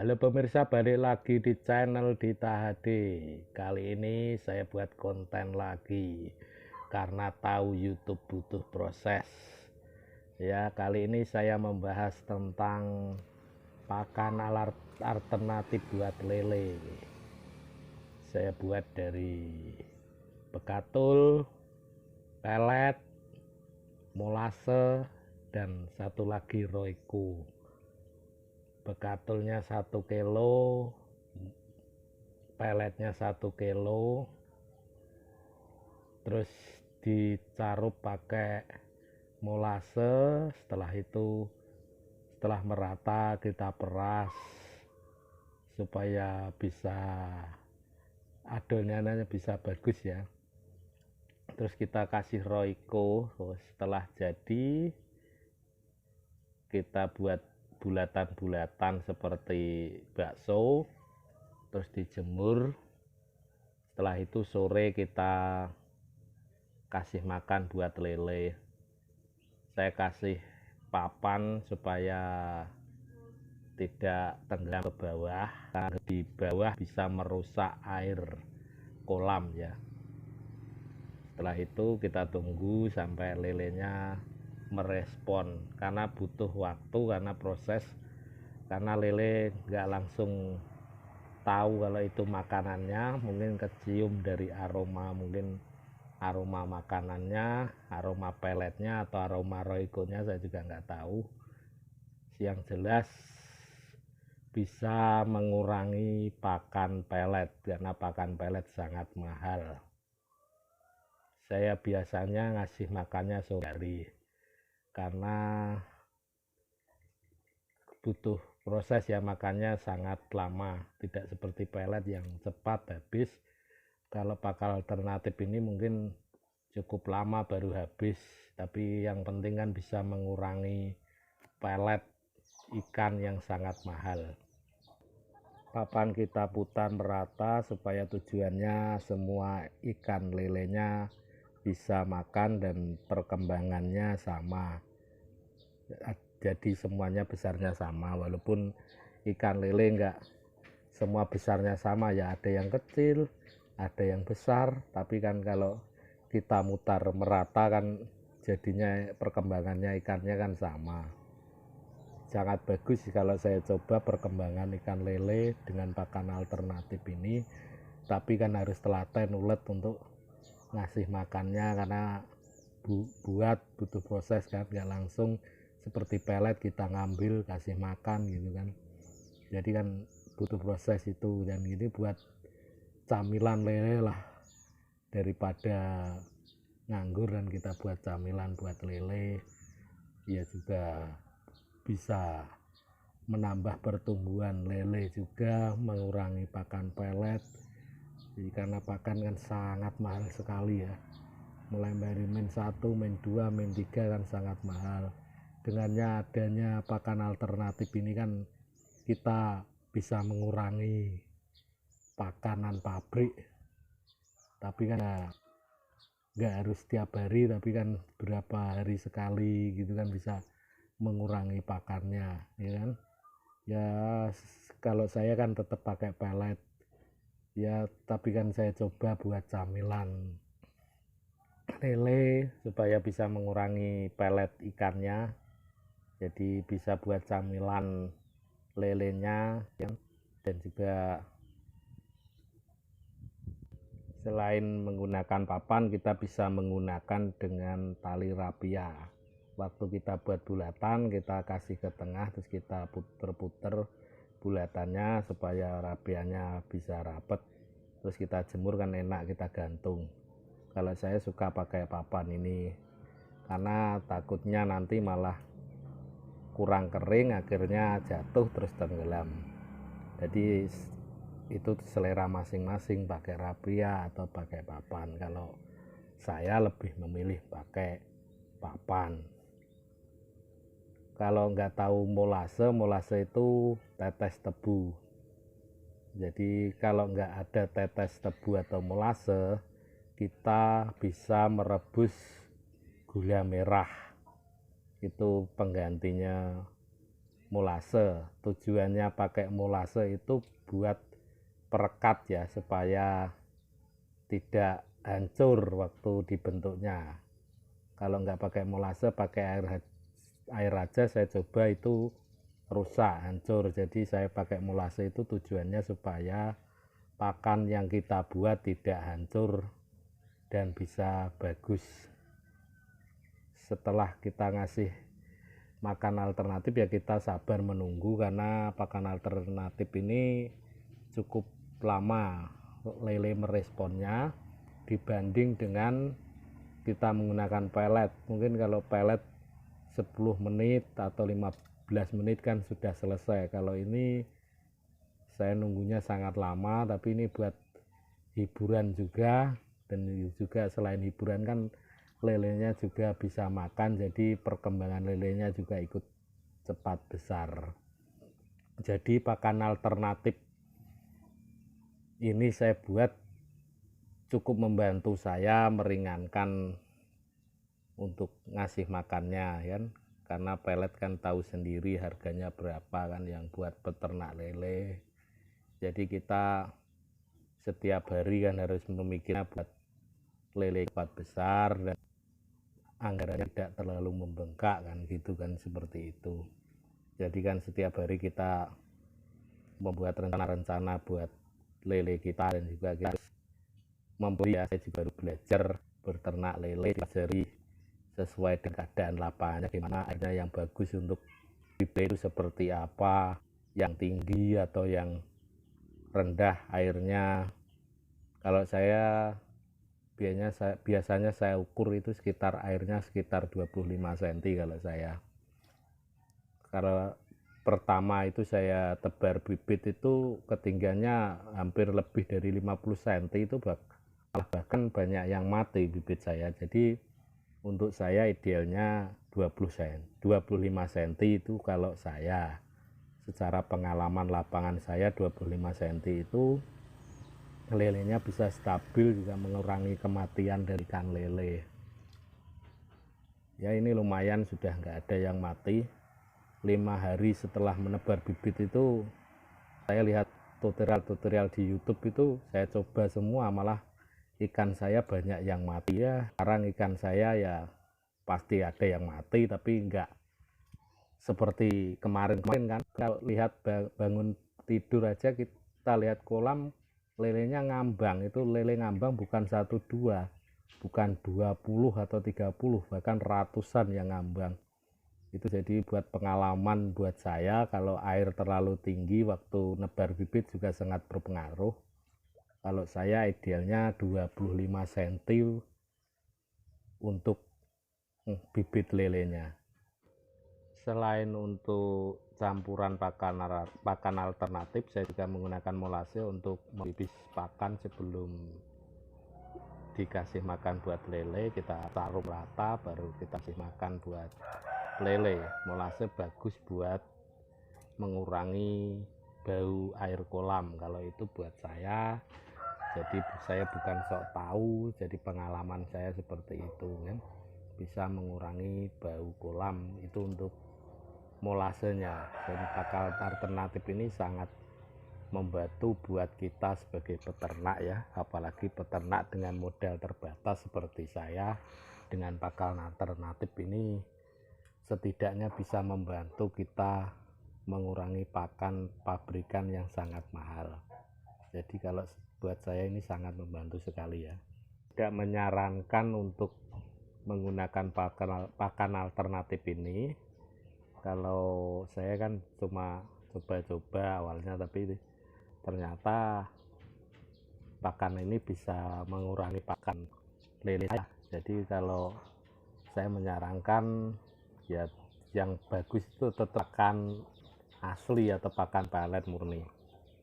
Halo pemirsa, balik lagi di channel Dita HD. Kali ini saya buat konten lagi karena tahu YouTube butuh proses. Ya, kali ini saya membahas tentang pakan alternatif buat lele. Saya buat dari bekatul, pelet, molase, dan satu lagi roiko. Bekatulnya 1 kilo, peletnya 1 kilo, terus dicarup pakai molase. Setelah itu, setelah merata kita peras supaya bisa adonannya bisa bagus ya. Terus kita kasih roiko. Setelah jadi, kita buat bulatan-bulatan seperti bakso, terus dijemur. Setelah itu sore kita kasih makan buat lele. Saya kasih papan supaya tidak tenggelam ke bawah, karena di bawah bisa merusak air kolam ya. Setelah itu kita tunggu sampai lelenya merespon, karena butuh waktu, karena proses, karena lele nggak langsung tahu kalau itu makanannya. Mungkin kecium dari aroma, mungkin aroma makanannya, aroma peletnya, atau aroma roikonya, saya juga nggak tahu. Yang jelas bisa mengurangi pakan pelet, karena pakan pelet sangat mahal. Saya biasanya ngasih makannya sore hari karena butuh proses ya, makannya sangat lama, tidak seperti pelet yang cepat habis. Kalau pakan alternatif ini mungkin cukup lama baru habis, tapi yang penting kan bisa mengurangi pelet ikan yang sangat mahal. Papan kita putar merata supaya tujuannya semua ikan lelenya bisa makan dan perkembangannya sama, jadi semuanya besarnya sama. Walaupun ikan lele enggak semua besarnya sama ya, ada yang kecil, ada yang besar, tapi kan kalau kita mutar merata kan jadinya perkembangannya ikannya kan sama. Sangat bagus kalau saya coba perkembangan ikan lele dengan pakan alternatif ini, tapi kan harus telaten ulet untuk ngasih makannya, karena butuh proses kan, nggak langsung seperti pelet kita ngambil kasih makan gitu kan. Jadi kan butuh proses itu, dan ini buat camilan lele lah, daripada nganggur dan kita buat camilan buat lele ya, juga bisa menambah pertumbuhan lele, juga mengurangi pakan pelet. Jadi karena pakan kan sangat mahal sekali ya, mulai dari min 1, min 2, min 3 kan sangat mahal. Dengannya adanya pakan alternatif ini kan kita bisa mengurangi pakanan pabrik, tapi kan nggak harus setiap hari, tapi kan berapa hari sekali gitu kan bisa mengurangi pakannya ya kan. Ya kalau saya kan tetap pakai pelet ya, tapi kan saya coba buat camilan lele supaya bisa mengurangi pelet ikannya, jadi bisa buat camilan lelenya ya. Dan juga selain menggunakan papan, kita bisa menggunakan dengan tali rapia. Waktu kita buat bulatan, kita kasih ke tengah, terus kita puter-puter bulatannya supaya rapianya bisa rapet, terus kita jemur kan enak, kita gantung. Kalau saya suka pakai papan ini karena takutnya nanti malah kurang kering, akhirnya jatuh terus tenggelam. Jadi itu selera masing-masing, pakai rapia atau pakai papan. Kalau saya lebih memilih pakai papan. Kalau nggak tahu molase itu tetes tebu. Jadi kalau nggak ada tetes tebu atau molase, kita bisa merebus gula merah. Itu penggantinya molase. Tujuannya pakai molase itu buat perekat ya, supaya tidak hancur waktu dibentuknya. Kalau nggak pakai molase, pakai air aja saya coba itu rusak, hancur. Jadi saya pakai molase itu tujuannya supaya pakan yang kita buat tidak hancur dan bisa bagus. Setelah kita ngasih makan alternatif ya kita sabar menunggu, karena pakan alternatif ini cukup lama lele meresponnya dibanding dengan kita menggunakan pelet. Mungkin kalau pelet 10 menit atau 15 menit kan sudah selesai. Kalau ini saya nunggunya sangat lama, tapi ini buat hiburan juga, dan juga selain hiburan kan lelenya juga bisa makan, jadi perkembangan lelenya juga ikut cepat besar. Jadi pakan alternatif ini saya buat cukup membantu saya meringankan untuk ngasih makannya kan, karena pelet kan tahu sendiri harganya berapa kan yang buat peternak lele. Jadi kita setiap hari kan harus memikirkan buat lele cepat besar dan anggarannya tidak terlalu membengkak kan, gitu kan, seperti itu. Jadi kan setiap hari kita membuat rencana-rencana buat lele kita, dan juga kita membeli ya, saya juga harus belajar berternak lele, pelajari sesuai dengan keadaan lapangannya, gimana ada yang bagus untuk bibit itu seperti apa, yang tinggi atau yang rendah airnya. Kalau saya biasanya saya ukur itu sekitar airnya sekitar 25 cm kalau saya. Kalau pertama itu saya tebar bibit itu ketinggiannya hampir lebih dari 50 cm, itu bahkan banyak yang mati bibit saya. Jadi untuk saya idealnya 20 cm, 25 cm itu kalau saya. Secara pengalaman lapangan saya 25 cm itu lelenya bisa stabil, juga mengurangi kematian dari ikan lele. Ya ini lumayan, sudah nggak ada yang mati. 5 hari setelah menebar bibit itu saya lihat tutorial di YouTube itu, saya coba semua, malah ikan saya banyak yang mati ya. Sekarang ikan saya ya pasti ada yang mati, tapi nggak seperti kemarin kan. Kalau lihat bangun tidur aja kita lihat kolam lelenya ngambang, itu lele ngambang bukan 1 2, bukan 20 atau 30, bahkan ratusan yang ngambang. Itu jadi buat pengalaman buat saya, kalau air terlalu tinggi waktu nebar bibit juga sangat berpengaruh. Kalau saya idealnya 25 cm untuk bibit lelenya. Selain untuk campuran pakan alternatif, saya juga menggunakan molase untuk membibis pakan sebelum dikasih makan buat lele. Kita taruh rata baru kita kasih makan buat lele. Molase bagus buat mengurangi bau air kolam. Kalau itu buat saya, jadi saya bukan sok tahu, jadi pengalaman saya seperti itu kan, bisa mengurangi bau kolam. Itu untuk molasenya. Dan pakan alternatif ini sangat membantu buat kita sebagai peternak ya, apalagi peternak dengan modal terbatas seperti saya. Dengan pakan alternatif ini setidaknya bisa membantu kita mengurangi pakan pabrikan yang sangat mahal. Jadi kalau buat saya ini sangat membantu sekali ya. Tidak menyarankan untuk menggunakan pakan alternatif ini. Kalau saya kan cuma coba-coba awalnya, tapi ternyata pakan ini bisa mengurangi pakan lele saya. Jadi kalau saya menyarankan ya yang bagus itu tetap pakan asli atau pakan pelet murni.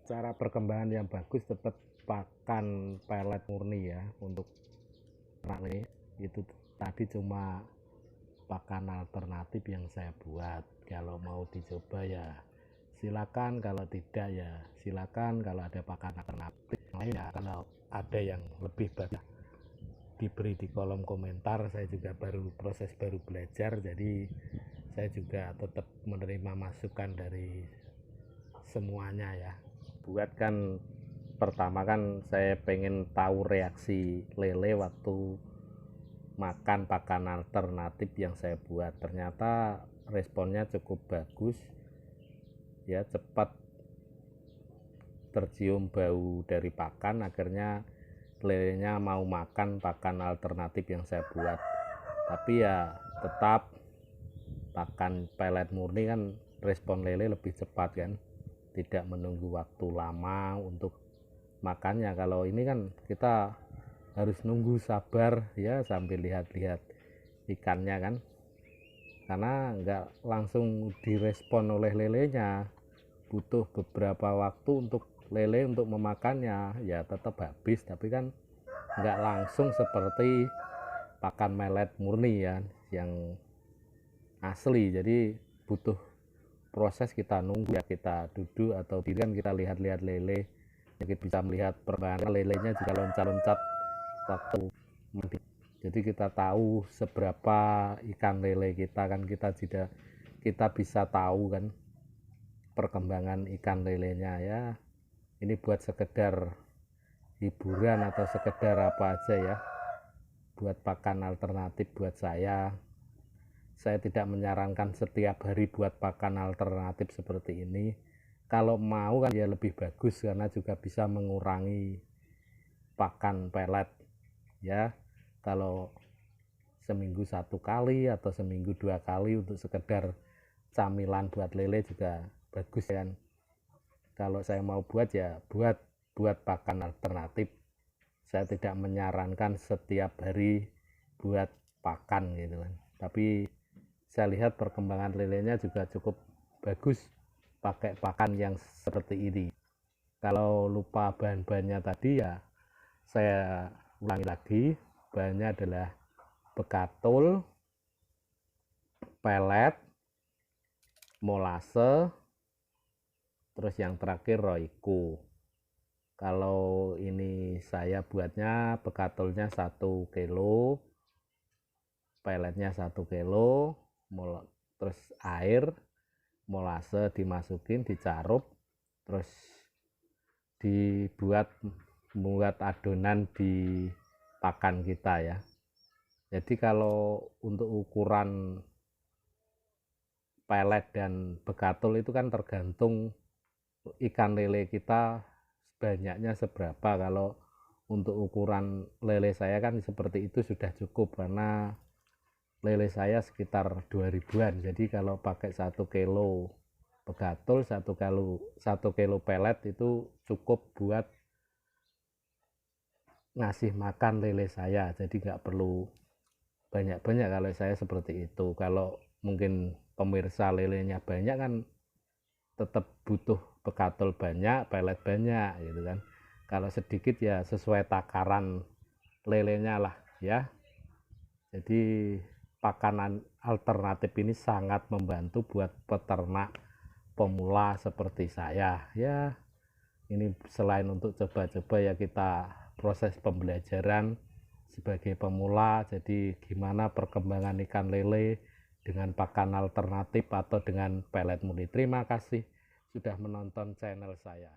Cara perkembangan yang bagus tetap pakan pelet murni ya untuk lele. Itu tadi cuma pakan alternatif yang saya buat. Kalau mau dicoba ya silakan, kalau tidak ya silakan. Kalau ada pakan alternatif lain ya, kalau ada yang lebih bagus diberi di kolom komentar. Saya juga baru belajar, jadi saya juga tetap menerima masukan dari semuanya ya. Buat kan pertama kan saya pengen tahu reaksi lele waktu makan pakan alternatif yang saya buat. Ternyata responnya cukup bagus ya, cepat tercium bau dari pakan, akhirnya lelenya mau makan pakan alternatif yang saya buat. Tapi ya tetap pakan pelet murni kan respon lele lebih cepat kan, tidak menunggu waktu lama untuk makannya. Kalau ini kan kita harus nunggu sabar ya sambil lihat-lihat ikannya kan, karena nggak langsung direspon oleh lelenya, butuh beberapa waktu untuk lele untuk memakannya. Ya tetap habis, tapi kan nggak langsung seperti pakan melet murni ya yang asli. Jadi butuh proses, kita nunggu ya, kita duduk atau diri kan kita lihat-lihat lele, kita bisa melihat perkembangan lelenya juga loncat-loncat waktu mandi. Jadi kita tahu seberapa ikan lele kita kan, kita bisa tahu kan perkembangan ikan lelenya ya. Ini buat sekedar hiburan atau sekedar apa aja ya, buat pakan alternatif buat saya. Saya tidak menyarankan setiap hari buat pakan alternatif seperti ini. Kalau mau kan ya lebih bagus, karena juga bisa mengurangi pakan pelet ya. Kalau seminggu 1 kali atau seminggu 2 kali untuk sekedar camilan buat lele juga bagus kan. Kalau saya mau buat ya buat pakan alternatif. Saya tidak menyarankan setiap hari buat pakan gitu kan. Tapi saya lihat perkembangan lelenya juga cukup bagus pakai pakan yang seperti ini. Kalau lupa bahan-bahannya tadi ya saya ulangi lagi. Bahannya adalah bekatul, pelet, molase, terus yang terakhir roiku. Kalau ini saya buatnya bekatulnya 1 kilo, peletnya 1 kilo, terus air, molase dimasukin, dicarup, terus dibuat adonan di pakan kita ya. Jadi kalau untuk ukuran pelet dan bekatul itu kan tergantung ikan lele kita banyaknya seberapa. Kalau untuk ukuran lele saya kan seperti itu sudah cukup, karena lele saya sekitar 2000-an. Jadi kalau pakai 1 kilo bekatul, 1 kilo pelet itu cukup buat ngasih makan lele saya. Jadi nggak perlu banyak-banyak kalau saya seperti itu. Kalau mungkin pemirsa lelenya banyak kan tetap butuh bekatul banyak, pelet banyak gitu kan. Kalau sedikit ya sesuai takaran lelenya lah ya. Jadi pakanan alternatif ini sangat membantu buat peternak pemula seperti saya ya. Ini selain untuk coba-coba ya, kita proses pembelajaran sebagai pemula. Jadi gimana perkembangan ikan lele dengan pakan alternatif atau dengan pelet murni. Terima kasih sudah menonton channel saya.